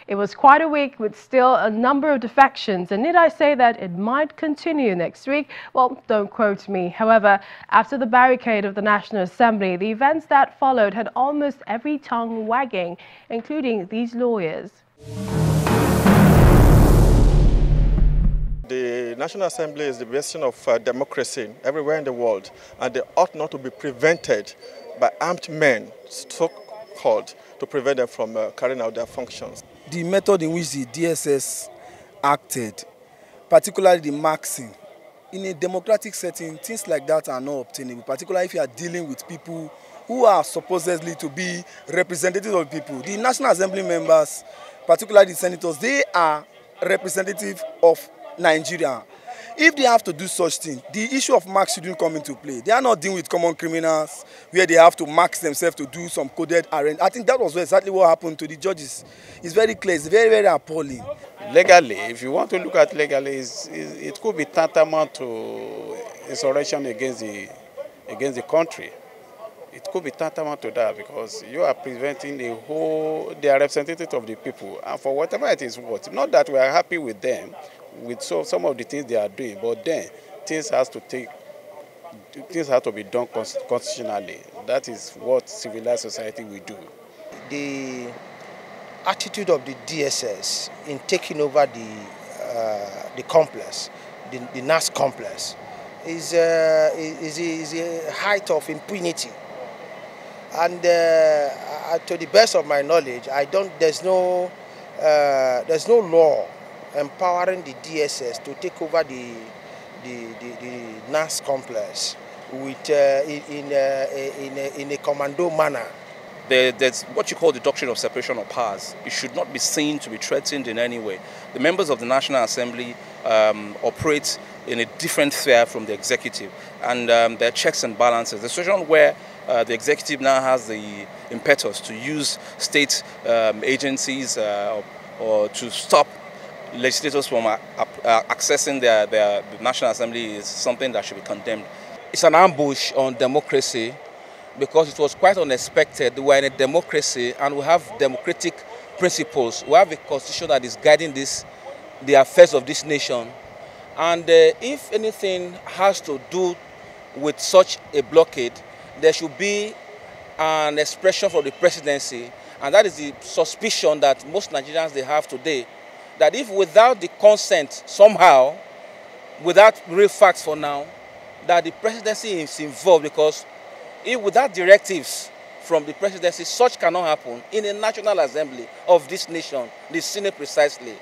It was quite a week with still a number of defections, and need I say that it might continue next week? Well, don't quote me. However, after the barricade of the National Assembly, the events that followed had almost every tongue wagging, including these lawyers. The National Assembly is the bastion of democracy everywhere in the world, and they ought not to be prevented by armed men, so-called, to prevent them from carrying out their functions. The method in which the DSS acted, particularly the maxing, in a democratic setting, things like that are not obtainable, particularly if you are dealing with people who are supposedly to be representatives of the people. The National Assembly members, particularly the senators, they are representative of Nigeria. If they have to do such things, the issue of marks shouldn't come into play. They are not dealing with common criminals where they have to mark themselves to do some coded arrangement. I think that was exactly what happened to the judges. It's very clear. It's very, very appalling. Legally, if you want to look at legally, it could be tantamount to insurrection against the country. It could be tantamount to that because you are preventing they are representatives of the people, and for whatever it is worth. Not that we are happy with them, with some of the things they are doing, but then things have to be done constitutionally. That is what civilized society will do. The attitude of the DSS in taking over the complex, the NASS complex, is a height of impunity. And to the best of my knowledge, there's no law empowering the DSS to take over the NASS complex with in a commando manner. There's what you call the doctrine of separation of powers. It should not be seen to be threatened in any way. The members of the National Assembly operate in a different sphere from the executive, and there are checks and balances. The situation where the executive now has the impetus to use state agencies or to stop legislators from accessing the National Assembly is something that should be condemned. It's an ambush on democracy because it was quite unexpected. We are in a democracy and we have democratic principles. We have a constitution that is guiding the affairs of this nation. And if anything has to do with such a blockade, there should be an expression from the presidency, and that is the suspicion that most Nigerians they have today, that if without the consent somehow, without real facts for now, that the presidency is involved, because if without directives from the presidency, such cannot happen in a National Assembly of this nation, the Senate precisely.